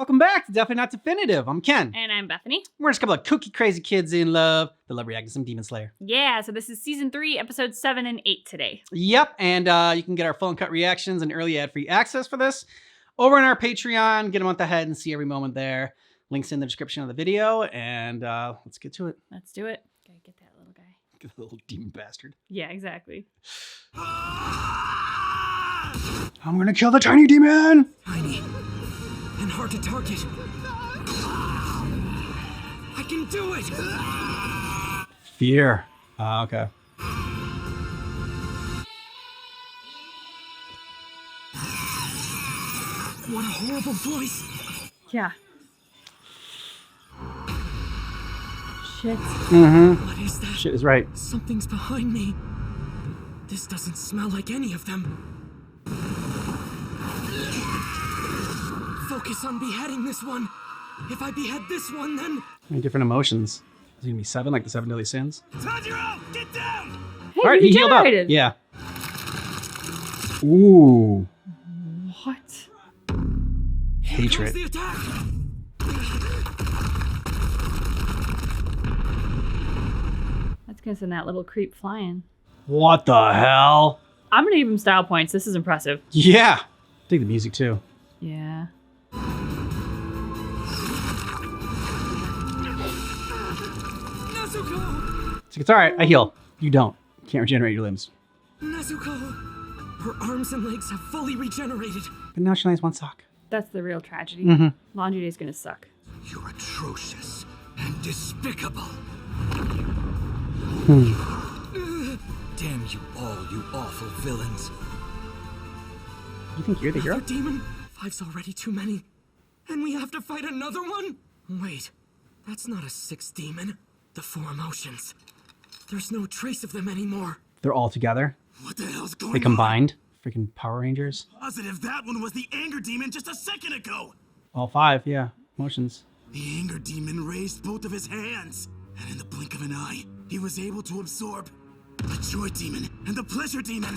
Welcome back to Definitely Not Definitive. I'm Ken. And I'm Bethany. We're just a couple of kooky, crazy kids in love that love reacting to some Demon Slayer. Yeah, so this is season 3, episodes 7 and 8 today. Yep, and you can get our full and cut reactions and early ad-free access for this over on our Patreon. Get a month ahead and see every moment there. Links in the description of the video, and let's get to it. Let's do it. Gotta get that little guy. Get the little demon bastard. Yeah, exactly. I'm gonna kill the tiny demon! Tiny and hard to target. I can do it! Fear. Okay. What a horrible voice! Yeah. Shit. Mm-hmm. What is that? Shit is right. Something's behind me. This doesn't smell like any of them. Focus on beheading this one. If I behead this one, then... Many different emotions. Is it gonna be 7, like the 7 deadly sins? Tanjiro, get down! Hey, All right, he healed up. regenerated. Yeah. Ooh. What? Hatred. Comes the attack! That's gonna send that little creep flying. What the hell? I'm gonna give him style points. This is impressive. Yeah. Dig the music too. Yeah. Nezuko! It's alright, I heal. You don't. You can't regenerate your limbs. Nezuko! Her arms and legs have fully regenerated. But now she only has one sock. That's the real tragedy. Mhm. Laundry day's gonna suck. You're atrocious and despicable. Damn you all, you awful villains. You think you're the hero? Another demon? 5's already too many. And we have to fight another one? Wait, that's not a 6th demon. The 4 emotions. There's no trace of them anymore. They're all together. What the hell's going They combined. Freaking Power Rangers. Positive that one was the anger demon just a second ago. All 5, yeah. Emotions. The anger demon raised both of his hands. And in the blink of an eye, he was able to absorb the joy demon and the pleasure demon.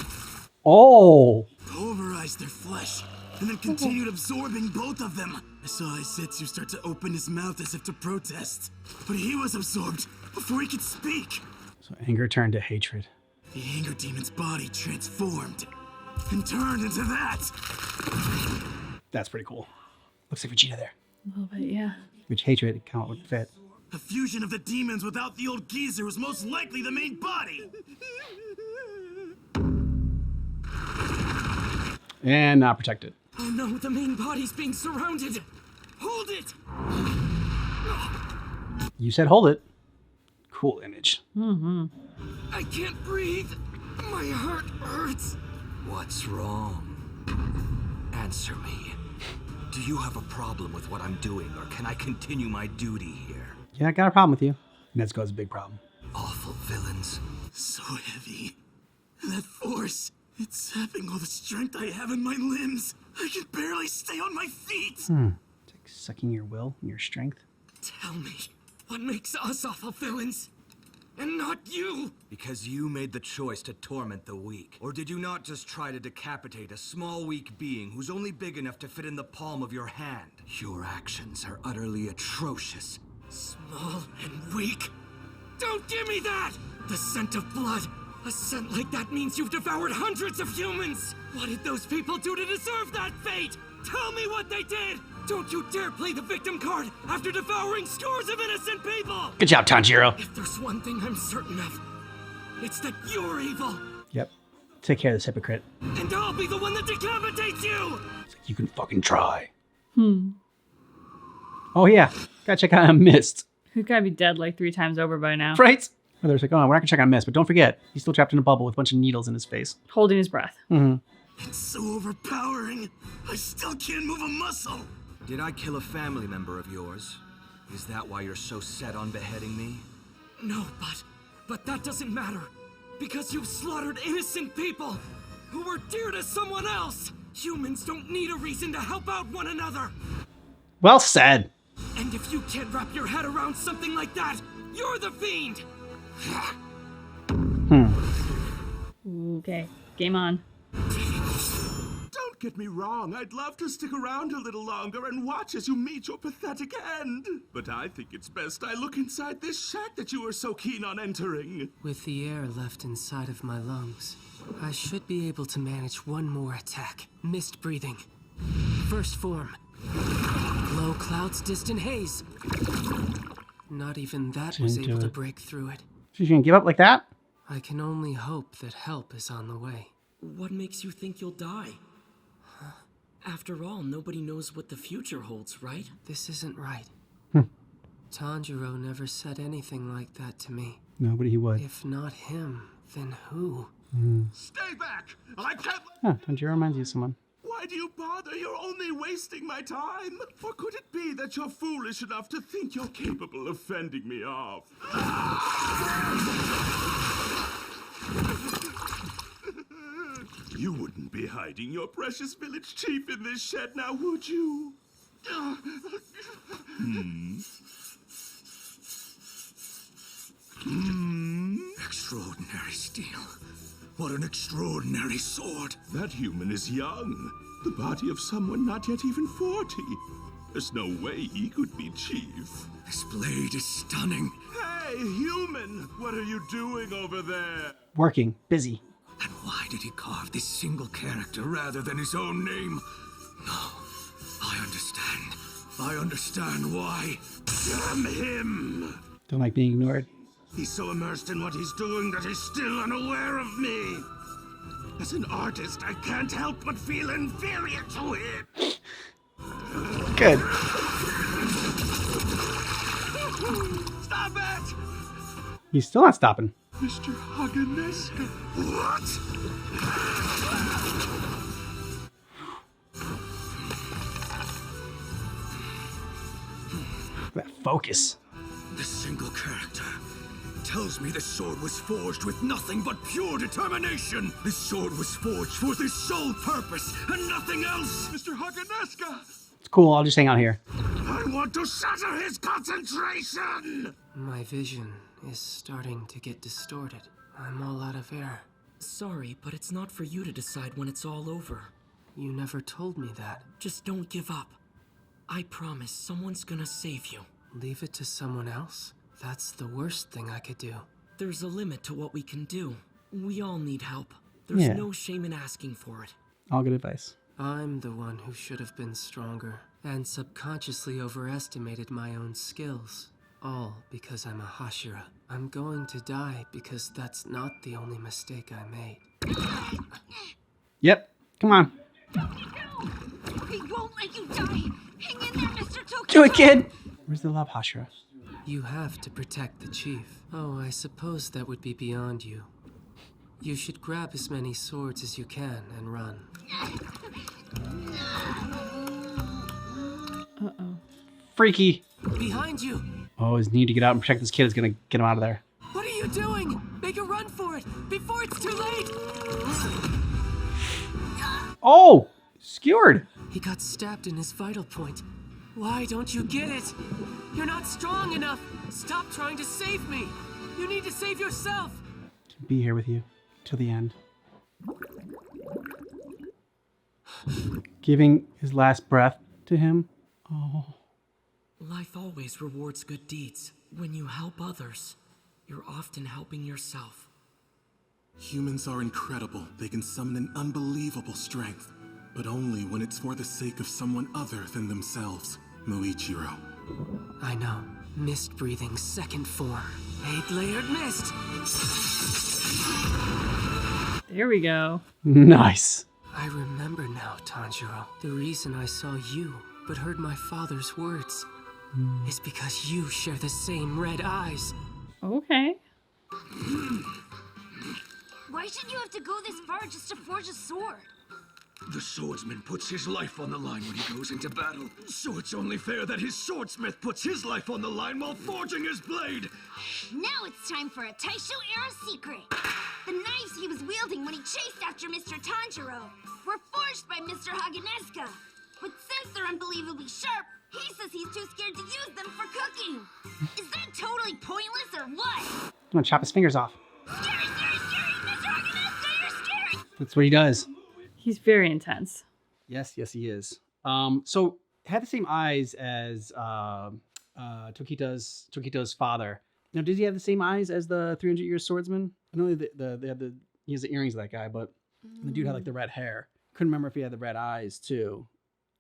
Oh! Pulverized their flesh, and then continued absorbing both of them. I saw Isetsu start to open his mouth as if to protest, but he was absorbed before he could speak. So anger turned to hatred. The anger demon's body transformed and turned into that. That's pretty cool. Looks like Vegeta there. A little bit, yeah. Which hatred count would fit. A fusion of the demons without the old geezer was most likely the main body. And not protected. Oh no, the main body's being surrounded. Hold it! You said hold it. Cool image. Mm-hmm. I can't breathe. My heart hurts. What's wrong? Answer me. Do you have a problem with what I'm doing, or can I continue my duty here? Yeah, I got a problem with you. Nezuko's a big problem. Awful villains. So heavy. That force. It's sapping all the strength I have in my limbs. I can barely stay on my feet. It's like sucking your will and your strength. Tell me, what makes us awful villains? And not you! Because you made the choice to torment the weak. Or did you not just try to decapitate a small, weak being who's only big enough to fit in the palm of your hand? Your actions are utterly atrocious. Small and weak? Don't give me that! The scent of blood! A scent like that means you've devoured hundreds of humans! What did those people do to deserve that fate? Tell me what they did! Don't you dare play the victim card after devouring scores of innocent people! Good job, Tanjiro. If there's one thing I'm certain of, it's that you're evil! Yep. Take care of this hypocrite. And I'll be the one that decapitates you! It's like you can fucking try. Oh yeah. Gotta check out Mist. He's gotta be dead like 3 times over by now. Right? Or they're like, oh, we're not gonna check on Mist, but don't forget, he's still trapped in a bubble with a bunch of needles in his face. Holding his breath. It's so overpowering, I still can't move a muscle! Did I kill a family member of yours? Is that why you're so set on beheading me? No, but that doesn't matter. Because you've slaughtered innocent people who were dear to someone else! Humans don't need a reason to help out one another! Well said. And if you can't wrap your head around something like that, you're the fiend! Okay, game on. Don't get me wrong. I'd love to stick around a little longer and watch as you meet your pathetic end. But I think it's best I look inside this shack that you are so keen on entering. With the air left inside of my lungs, I should be able to manage one more attack. Mist breathing. First form. Low clouds, distant haze. Not even that was Didn't do able to it. break through it. She's gonna give up like that? I can only hope that help is on the way. What makes you think you'll die? After all, nobody knows what the future holds, right? This isn't right. Tanjiro never said anything like that to me. Nobody he would. If not him, then who? Stay back! I can't... Huh, Tanjiro reminds you of someone. Why do you bother? You're only wasting my time. Or could it be that you're foolish enough to think you're capable of fending me off? You wouldn't be hiding your precious village chief in this shed now, would you? Extraordinary steel. What an extraordinary sword. That human is young. The body of someone not yet even 40. There's no way he could be chief. This blade is stunning. Hey, human! What are you doing over there? Working, busy. And why did he carve this single character rather than his own name? No, I understand. I understand why. Damn him! Don't like being ignored. He's so immersed in what he's doing that he's still unaware of me. As an artist, I can't help but feel inferior to him. Good. Stop it! He's still not stopping. Mr. Haganesca. What? That focus. This single character tells me this sword was forged with nothing but pure determination. This sword was forged for this sole purpose and nothing else. Mr. Haganesca! It's cool, I'll just hang out here. I want to shatter his concentration! My vision is starting to get distorted. I'm all out of air. Sorry, but it's not for you to decide when it's all over. You never told me that. Just don't give up. I promise someone's gonna save you. Leave it to someone else? That's the worst thing I could do. There's a limit to what we can do. We all need help. There's Yeah. no shame in asking for it. All good advice. I'm the one who should have been stronger and subconsciously overestimated my own skills. All because I'm a Hashira. I'm going to die because that's not the only mistake I made. Yep, come on. We won't let you die! Hang in there, Mr. Tokyo! Do it, kid! Where's the love, Hashira? You have to protect the chief. Oh, I suppose that would be beyond you. You should grab as many swords as you can and run. Uh-oh. Freaky. Behind you! Oh, his need to get out and protect this kid is gonna get him out of there. What are you doing? Make a run for it before it's too late! Oh! Skewered! He got stabbed in his vital point. Why don't you get it? You're not strong enough! Stop trying to save me! You need to save yourself! Be here with you till the end. Giving his last breath to him. Oh. Life always rewards good deeds. When you help others, you're often helping yourself. Humans are incredible. They can summon an unbelievable strength. But only when it's for the sake of someone other than themselves. Muichiro. I know. Mist breathing second form. 8-layered mist! There we go. Nice. I remember now, Tanjiro. The reason I saw you, but heard my father's words, is because you share the same red eyes. Okay. Why should you have to go this far just to forge a sword? The swordsman puts his life on the line when he goes into battle. So it's only fair that his swordsmith puts his life on the line while forging his blade. Now it's time for a Taisho era secret. The knives he was wielding when he chased after Mr. Tanjiro were forged by Mr. Haganesca. But since they're unbelievably sharp, he says he's too scared to use them for cooking. Is that totally pointless or what? I'm gonna chop his fingers off. Scary, scary, scary! Mr. Haganesca, you're scary! That's what he does. He's very intense. Yes, he is. So had the same eyes as Tokito's father. Now, did he have the same eyes as the 300-year swordsman? I know he has the earrings of that guy, but the dude had like the red hair. Couldn't remember if he had the red eyes too.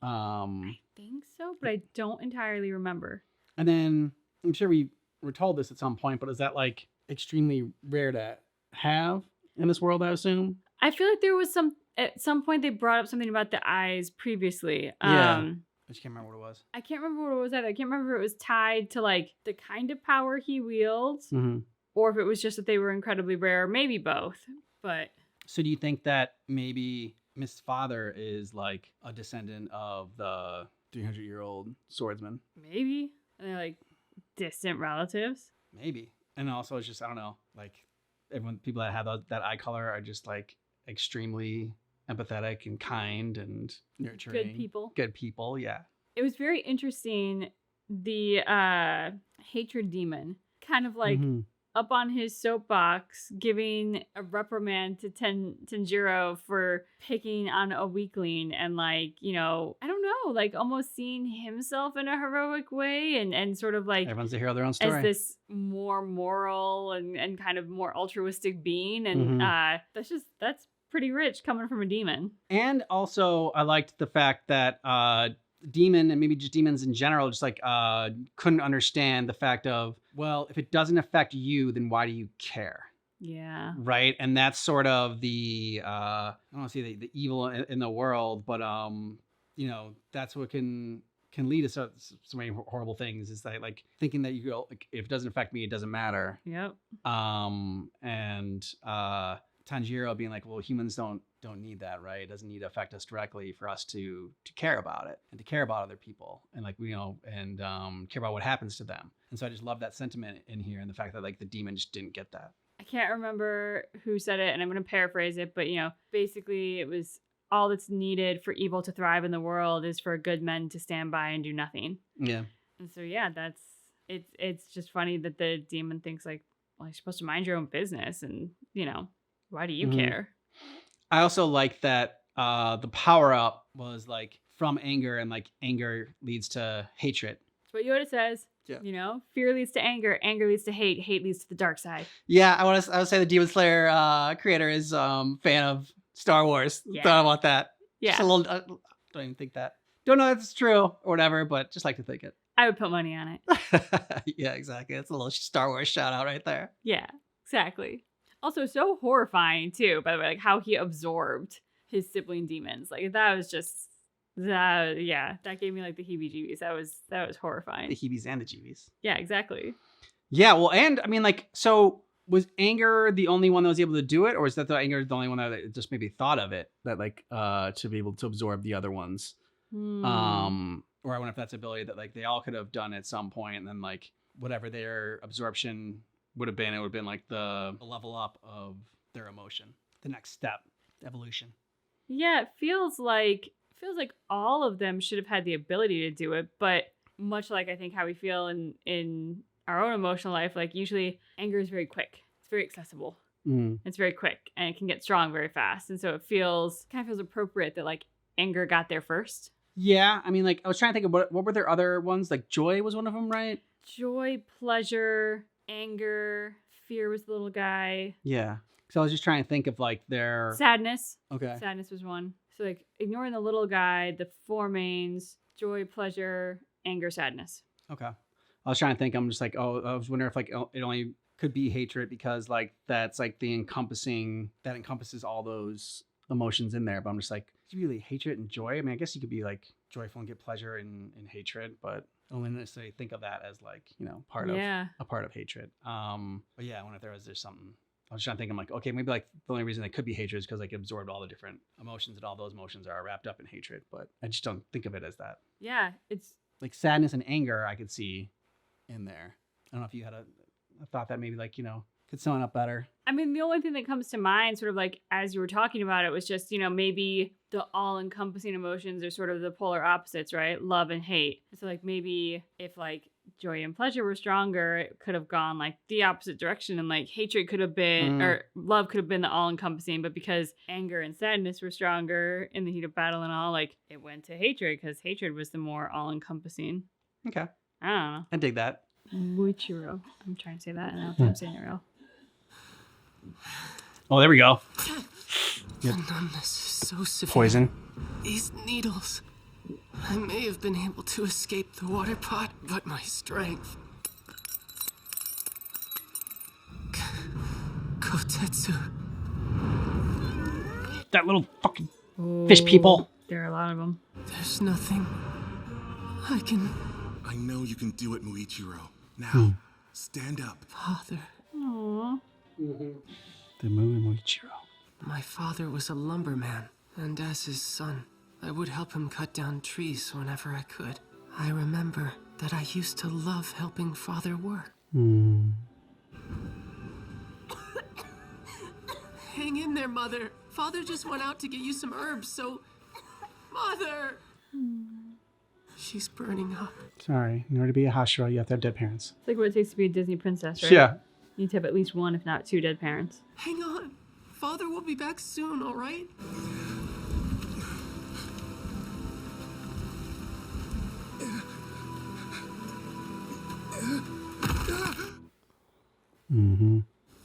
I think so, but I don't entirely remember. And then I'm sure we were told this at some point, but is that like extremely rare to have in this world, I assume? I feel like there was at some point they brought up something about the eyes previously. Yeah. I just can't remember what it was. I can't remember what it was either. I can't remember if it was tied to like the kind of power he wields, Mm-hmm. or if it was just that they were incredibly rare, maybe both. But So do you think that maybe Mist's father is like a descendant of the 300-year-old swordsman? maybe. And they're like distant relatives. Maybe. And also it's just, I don't know, like people that have that eye color are just like extremely empathetic and kind and nurturing. Good people, yeah. It was very interesting. The hatred demon kind of like Mhm. up on his soapbox, giving a reprimand to Tanjiro for picking on a weakling and like, you know, I don't know, like almost seeing himself in a heroic way and sort of like Everyone's the hero of their own story. as this more moral and kind of more altruistic being. And that's pretty rich coming from a demon. And also, I liked the fact that demon and maybe just demons in general just like couldn't understand the fact of, well, if it doesn't affect you, then why do you care? Yeah. Right. And that's sort of the I don't want to say the evil in the world, but you know, that's what can lead to so many horrible things, is that like thinking that you go, like, if it doesn't affect me, it doesn't matter. Yep. And Tanjiro being like, well, humans don't need that, right? It doesn't need to affect us directly for us to care about it and to care about other people and like, you know, and care about what happens to them. And so I just love that sentiment in here, and the fact that like the demon just didn't get that. I can't remember who said it, and I'm going to paraphrase it, but you know, basically it was all that's needed for evil to thrive in the world is for good men to stand by and do nothing. Yeah. And so yeah, it's just funny that the demon thinks like, well, you're supposed to mind your own business, and you know, why do you care? I also like that the power up was like from anger, and like anger leads to hatred. That's what Yoda says. Yeah. You know, fear leads to anger, anger leads to hate, hate leads to the dark side. Yeah, I would say the Demon Slayer creator is fan of Star Wars. Yeah. Thought about that. Yeah. Just a little. Don't even think that. Don't know if it's true or whatever, but just like to think it. I would put money on it. Yeah, exactly. That's a little Star Wars shout out right there. Yeah, exactly. Also, so horrifying too, by the way, like how he absorbed his sibling demons. Like that was just that. Yeah, that gave me like the heebie-jeebies. That was horrifying. The heebies and the jeebies. Yeah, exactly. Yeah, well, and I mean, like, so was anger the only one that was able to do it, or is that the anger the only one that just maybe thought of it, that like to be able to absorb the other ones? Or I wonder if that's ability that like they all could have done at some point, and then like whatever their absorption would have been, it would have been like the level up of their emotion, the next step, evolution. Yeah, it feels like all of them should have had the ability to do it, but much like I think how we feel in our own emotional life, like usually anger is very quick. It's very accessible. It's very quick, and it can get strong very fast. And so it kind of feels appropriate that like anger got there first. Yeah, I mean, like I was trying to think of what were their other ones? Like joy was one of them, right? Joy, pleasure, anger, fear was the little guy. Yeah. So I was just trying to think of like their Sadness. Okay. Sadness was one. So like ignoring the little guy, the four mains: joy, pleasure, anger, sadness. Okay. I was trying to think. I'm just like, oh, I was wondering if like it only could be hatred because like that's like that encompasses all those emotions in there. But I'm just like, is it really hatred and joy? I mean, I guess you could be like joyful and get pleasure in hatred, but I don't necessarily think of that as like, you know, a part of hatred. But yeah, I wonder if there's something. I was trying to think. I'm like, okay, maybe like the only reason it could be hatred is because like it absorbed all the different emotions, and all those emotions are wrapped up in hatred. But I just don't think of it as that. Yeah, it's Like sadness and anger, I could see in there. I don't know if you had a thought that maybe like, you know, could sum it up better. I mean, the only thing that comes to mind sort of like as you were talking about it was just, you know, maybe the all-encompassing emotions are sort of the polar opposites, right? Love and hate. So like maybe if like joy and pleasure were stronger, it could have gone like the opposite direction, and like hatred could have been, or love could have been the all-encompassing. But because anger and sadness were stronger in the heat of battle and all, like it went to hatred because hatred was the more all-encompassing. Okay. I don't know. I dig that. Muichiro. I'm trying to say that, and I don't think I'm saying it real. Oh, there we go. The numbness is so severe. Poison. These needles. I may have been able to escape the water pot, but my strength. Kotetsu. That little fucking fish people. There are a lot of them. There's nothing I can. I know you can do it, Muichiro. Now, stand up. Father. Aww. The moon Moichiro. My father was a lumberman, and as his son, I would help him cut down trees whenever I could. I remember that I used to love helping father work. Hang in there, Mother. Father just went out to get you some herbs, so... Mother! She's burning up. Sorry. In order to be a Hashira, you have to have dead parents. It's like what it takes to be a Disney princess, right? Yeah. You need to have at least one, if not two, dead parents. Hang on. Father will be back soon, all right?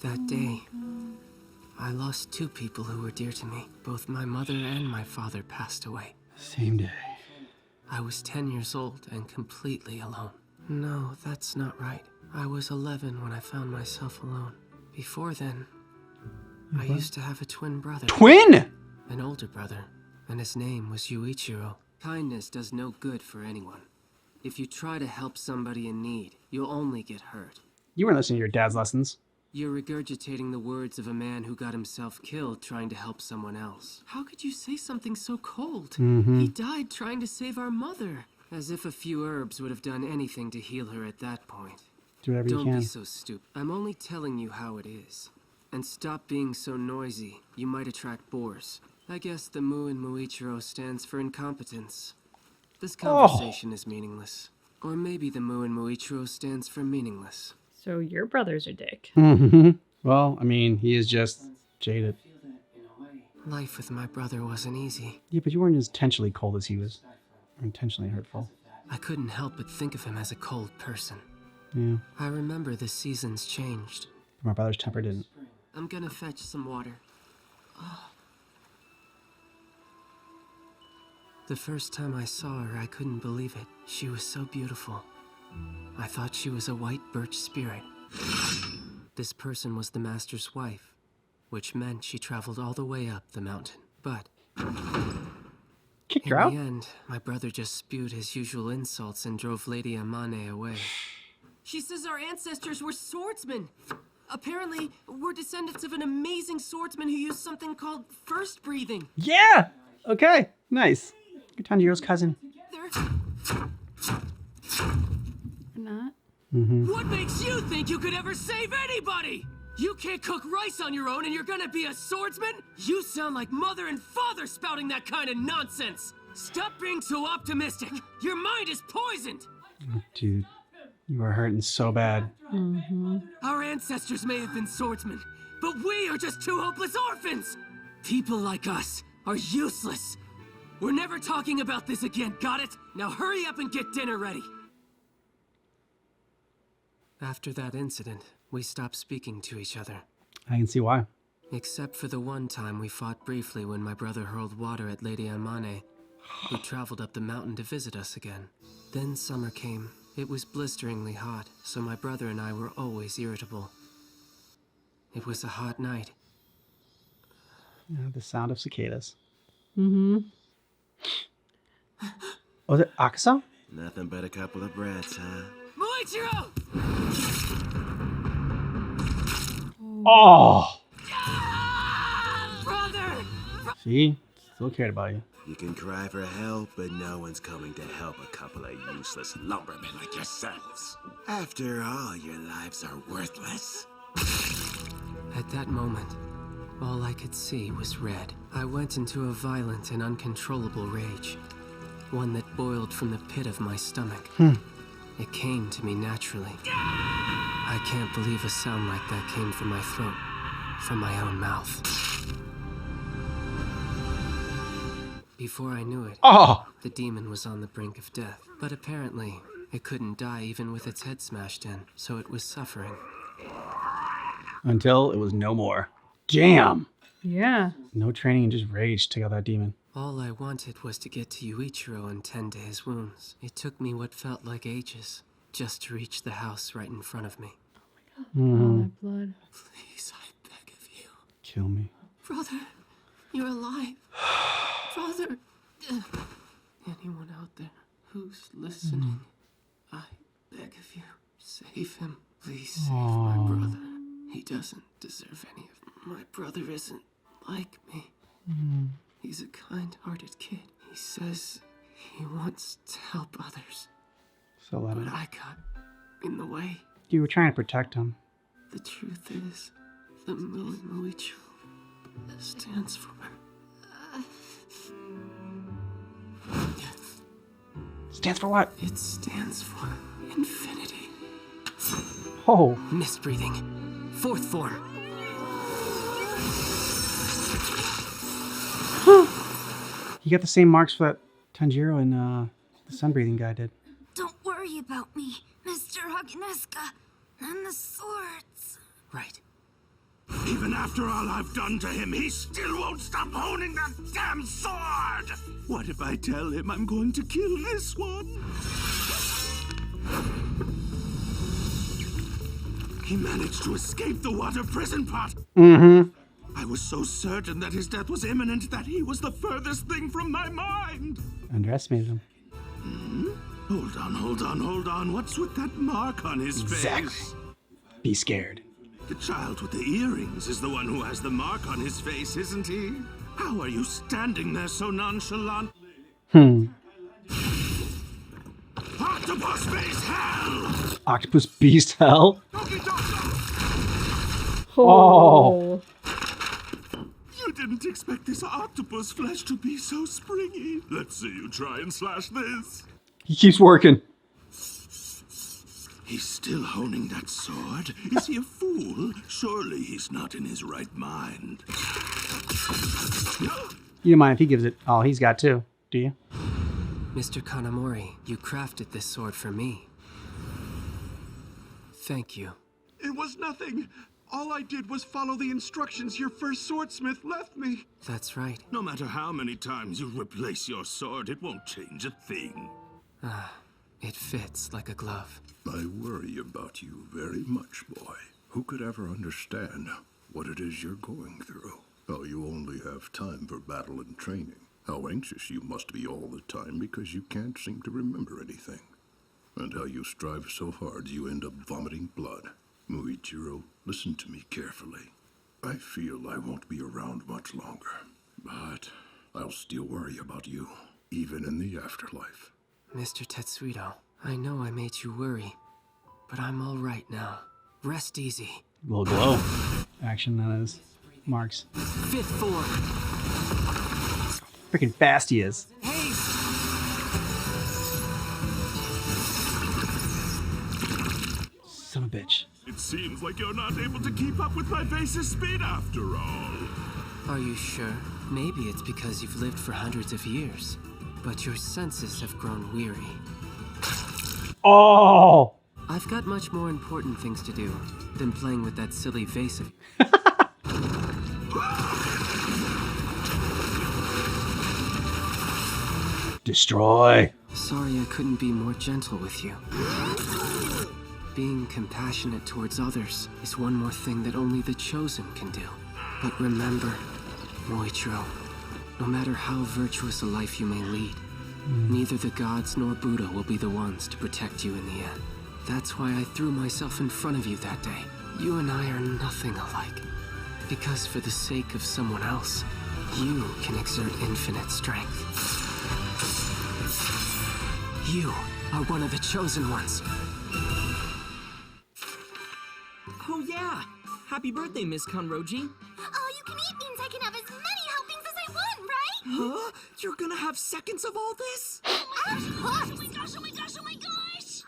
That day, I lost two people who were dear to me. Both my mother and my father passed away. Same day. I was 10 years old and completely alone. No, that's not right. I was 11 when I found myself alone. Before then, I used to have a twin brother. Twin? An older brother, and his name was Yuichiro. Kindness does no good for anyone. If you try to help somebody in need, you'll only get hurt. You weren't listening to your dad's lessons. You're regurgitating the words of a man who got himself killed trying to help someone else. How could you say something so cold? He died trying to save our mother. As if a few herbs would have done anything to heal her at that point. Do whatever you Don't can. be so stupid. I'm only telling you how it is. And stop being so noisy. You might attract boars. I guess the Mu in Muichiro stands for incompetence. This conversation is meaningless. Or maybe the Mu in Muichiro stands for meaningless. So your brother's a dick. Well, I mean, he is just jaded. Life with my brother wasn't easy. Yeah, but you weren't as intentionally cold as he was. Or intentionally hurtful. I couldn't help but think of him as a cold person. Yeah. I remember the seasons changed. My brother's temper didn't. I'm gonna fetch some water. The first time I saw her, I couldn't believe it. She was so beautiful. I thought she was a white birch spirit. This person was the master's wife, which meant she traveled all the way up the mountain. But Kicked in her out? the end, my brother just spewed his usual insults and drove Lady Amane away. She says our ancestors were swordsmen. Apparently, we're descendants of an amazing swordsman who used something called first breathing. Yeah! Okay, nice. You're Tanjiro's cousin. Not. What makes you think you could ever save anybody? You can't cook rice on your own and you're gonna be a swordsman? You sound like mother and father spouting that kind of nonsense. Stop being so optimistic. Your mind is poisoned. Dude, you are hurting so bad. Our ancestors may have been swordsmen, but we are just two hopeless orphans. People like us are useless. We're never talking about this again, got it? Now hurry up and get dinner ready. After that incident, we stopped speaking to each other. I can see why. Except for the one time we fought briefly when my brother hurled water at Lady Amane, who traveled up the mountain to visit us again. Then summer came. It was blisteringly hot, so my brother and I were always irritable. It was a hot night. Yeah, the sound of cicadas. Mm-hmm. Oh, is it Akaza? Nothing but a couple of brats, huh? Muichiro! Oh! Brother! See? Still cared about you. You can cry for help, but no one's coming to help a couple of useless lumbermen like yourselves. After all, your lives are worthless. At that moment, all I could see was red. I went into a violent and uncontrollable rage. One that boiled from the pit of my stomach. It came to me naturally. I can't believe a sound like that came from my throat, from my own mouth. Before I knew it, Oh, the demon was on the brink of death. But apparently, it couldn't die even with its head smashed in, so it was suffering. until it was no more. Damn. Yeah. No training and just rage to take out that demon. All I wanted was to get to Yuichiro and tend to his wounds. It took me what felt like ages, just to reach the house right in front of me. Mhm. All that blood. Please, I beg of you. Kill me. Brother, you're alive. Brother. Anyone out there who's listening, I beg of you, save him. Please save my brother. He doesn't deserve any of it. My brother isn't like me. He's a kind-hearted kid. He says he wants to help others, So let but him. I got in the way. You were trying to protect him. The truth is, the Muichiro stands for... Stands for what? It stands for infinity. Oh. Misbreathing. Fourth form. You got the same marks for that Tanjiro and the sun breathing guy did. Don't worry about me, Mr. Hagineska. And the swords. Right. Even after all I've done to him, he still won't stop holding that damn sword! What if I tell him I'm going to kill this one? He managed to escape the water prison pot. Mm-hmm. I was so certain that his death was imminent that he was the furthest thing from my mind. Underestimated him. Hold on. What's with that mark on his Exactly. face? Be scared. The child with the earrings is the one who has the mark on his face, isn't he? How are you standing there so nonchalant? Octopus face hell! Octopus beast hell. Oh. You didn't expect this octopus flesh to be so springy. Let's see you try and slash this. He keeps working. He's still honing that sword? Is he a fool? Surely he's not in his right mind. You don't mind if he gives it all he's got too, do you? Mr. Kanamori, you crafted this sword for me. Thank you. It was nothing. All I did was follow the instructions your first swordsmith left me. That's right. No matter how many times you replace your sword, it won't change a thing. It fits like a glove. I worry about you very much, boy. Who could ever understand what it is you're going through? How you only have time for battle and training. How anxious you must be all the time because you can't seem to remember anything. And how you strive so hard you end up vomiting blood. Muichiro, listen to me carefully. I feel I won't be around much longer, but I'll still worry about you, even in the afterlife. Mr. Tetsuito, I know I made you worry, but I'm all right now. Rest easy. Little glow. Action, that is. Marks. Fifth form. Freaking fast he is. Son of a bitch. It seems like you're not able to keep up with my vase's speed after all. Are you sure? Maybe it's because you've lived for hundreds of years, but your senses have grown weary. Oh! I've got much more important things to do than playing with that silly vase of... Destroy. Sorry I couldn't be more gentle with you. Being compassionate towards others is one more thing that only the chosen can do. But remember, Muichiro, no matter how virtuous a life you may lead, neither the gods nor Buddha will be the ones to protect you in the end. That's why I threw myself in front of you that day. You and I are nothing alike. Because for the sake of someone else, you can exert infinite strength. You are one of the chosen ones. Oh yeah! Happy birthday, Miss Kanroji. All you can eat means I can have as many helpings as I want, right? Huh? You're gonna have seconds of all this? Oh my gosh, oh my gosh, oh my gosh, oh my gosh!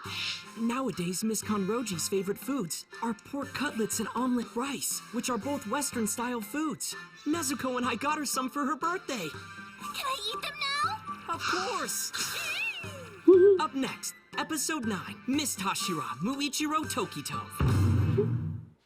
Nowadays, Miss Conroji's favorite foods are pork cutlets and omelet rice, which are both Western-style foods. Nezuko and I got her some for her birthday. Can I eat them now? Of course! Up next, Episode 9, Miss Hashira, Muichiro Tokito.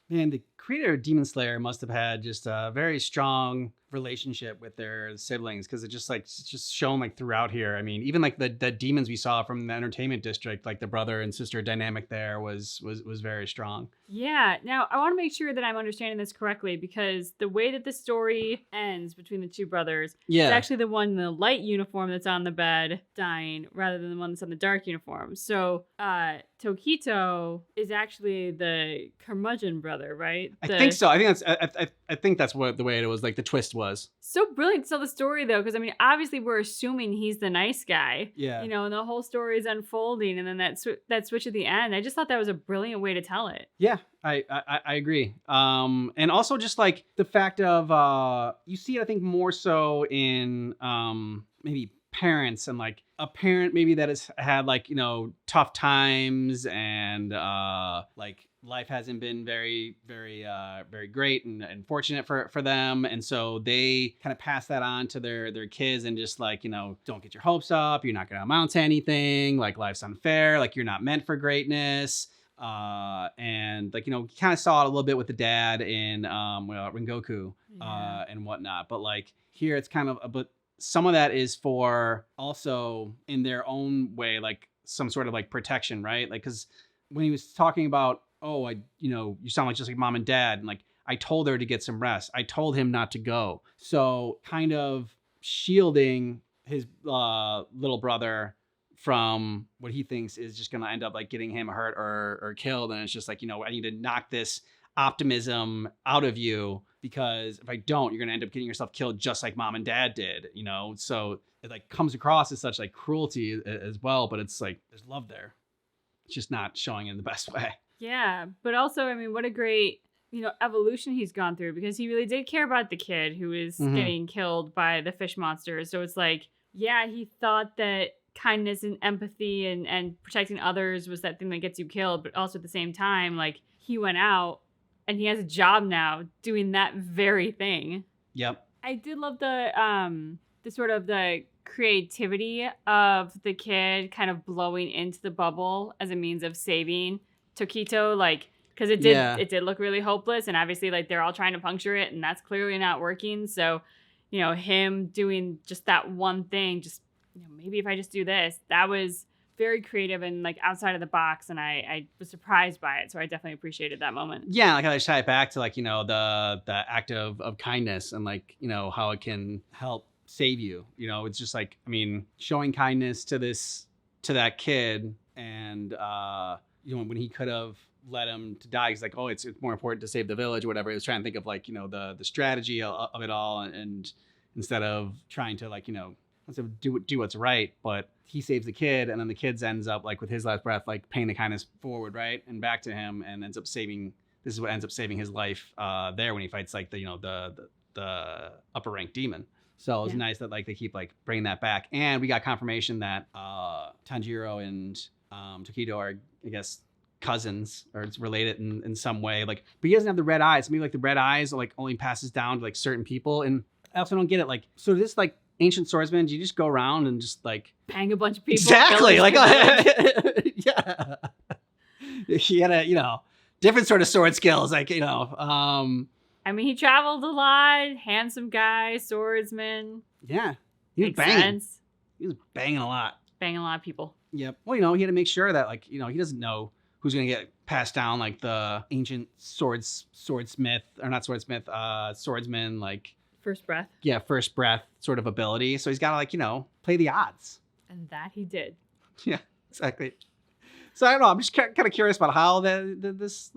Man, the creator of Demon Slayer must have had just a very strong relationship with their siblings, because it's just shown like throughout here. I mean, even like the demons we saw from the entertainment district, like the brother and sister dynamic there was very strong. Yeah. Now, I want to make sure that I'm understanding this correctly, because the way that the story ends between the two brothers is actually the one in the light uniform that's on the bed dying rather than the one that's on the dark uniform. So Tokito is actually the curmudgeon brother, right? I think so. I think that's what the way it was, like the twist was. So brilliant to tell the story, though, because I mean, obviously we're assuming he's the nice guy. Yeah. You know, and the whole story is unfolding, and then that switch at the end. I just thought that was a brilliant way to tell it. Yeah, I agree. And also just like the fact of you see it, I think more so in maybe parents, and like a parent maybe that has had like, you know, tough times, and like life hasn't been very great and fortunate for them, and so they kind of pass that on to their kids, and just like, you know, don't get your hopes up, you're not going to amount to anything, like life's unfair, like you're not meant for greatness. And like, you know, kind of saw it a little bit with the dad in Rengoku and whatnot, but like here it's kind of but some of that is for also in their own way, like some sort of like protection, right? Like, because when he was talking about, oh, you sound like just like mom and dad, and like I told her to get some rest, I told him not to go, so kind of shielding his little brother from what he thinks is just going to end up like getting him hurt or killed. And it's just like, you know, I need to knock this optimism out of you, because if I don't, you're going to end up getting yourself killed just like mom and dad did, you know? So it like comes across as such like cruelty as well, but it's like, there's love there. It's just not showing in the best way. Yeah. But also, I mean, what a great, you know, evolution he's gone through, because he really did care about the kid who is getting killed by the fish monster. So it's like, yeah, he thought that kindness and empathy and protecting others was that thing that gets you killed, but also at the same time, like he went out and he has a job now doing that very thing. Yep. I did love the sort of the creativity of the kid kind of blowing into the bubble as a means of saving Tokito, like, because it did look really hopeless, and obviously like they're all trying to puncture it, and that's clearly not working. So, you know, him doing just that one thing, just, you know, maybe if I just do this, that was very creative and like outside of the box, and I was surprised by it, so I definitely appreciated that moment. Yeah, like I tie it back to like, you know, the act of kindness, and like, you know, how it can help save you. You know, it's just like, I mean, showing kindness to that kid, and you know, when he could have let him to die, he's like, oh, it's more important to save the village or whatever. He was trying to think of like, you know, the strategy of it all, and instead of trying to like, you know, do what's right, but he saves the kid, and then the kid ends up like with his last breath, like paying the kindness forward, right, and back to him, and ends up saving. This is what ends up saving his life there when he fights like the, you know, the upper rank demon. So it was nice that like they keep like bringing that back, and we got confirmation that Tanjiro and Tokito are, I guess, cousins, or it's related in some way. Like, but he doesn't have the red eyes. Maybe like the red eyes like only passes down to like certain people, and I also don't get it. Like, so this like ancient swordsman, do you just go around and just like bang a bunch of people? Exactly. Like, yeah. He had a, you know, different sort of sword skills. Like, you know, I mean, he traveled a lot, handsome guy, swordsman. Yeah. He was Makes banging. sense. He was banging a lot. Banging a lot of people. Yep. Well, you know, he had to make sure that like, you know, he doesn't know who's going to get passed down, like the ancient swordsmith, or not swordsmith, swordsman, like, First breath. yeah, first breath sort of ability. So he's got to like, you know, play the odds. And that he did. Yeah, exactly. So I don't know. I'm just kind of curious about how this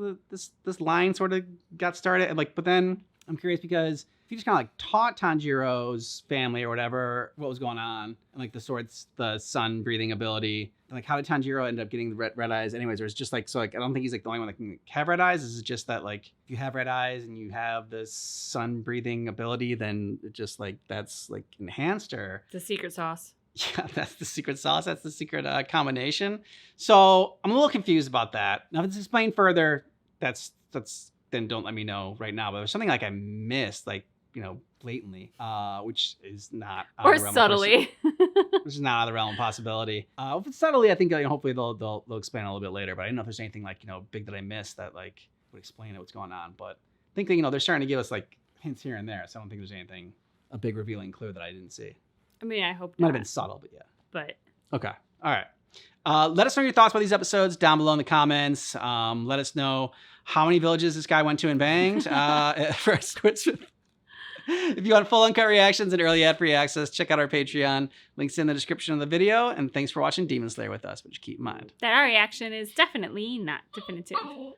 line sort of got started. And like, but then I'm curious because if you just kind of like taught Tanjiro's family or whatever what was going on, and like the sun breathing ability, like how did Tanjiro end up getting the red eyes anyways? Or it's just like, so like I don't think he's like the only one that can have red eyes. Is it just that like if you have red eyes and you have this sun breathing ability, then it just like that's like enhanced, or The secret sauce. Yeah, that's the secret sauce. That's the secret combination. So I'm a little confused about that. Now, if it's explained further, that's then don't let me know right now. But there's something like I missed, like, you know, blatantly, which is not out Or of the realm of subtly. which is not out of the realm of possibility. If it's subtly, I think hopefully they'll explain it a little bit later. But I didn't know if there's anything like, you know, big that I missed that like would explain what's going on. But I think that, you know, they're starting to give us like hints here and there. So I don't think there's anything a big revealing clue that I didn't see. I mean, I hope Might not. have been subtle, but yeah. But Okay. All right. Let us know your thoughts about these episodes down below in the comments. Let us know how many villages this guy went to and banged for Swordsmith. If you want full uncut reactions and early ad-free access, check out our Patreon. Links in the description of the video. And thanks for watching Demon Slayer with us, but just keep in mind. that our reaction is definitely not definitive.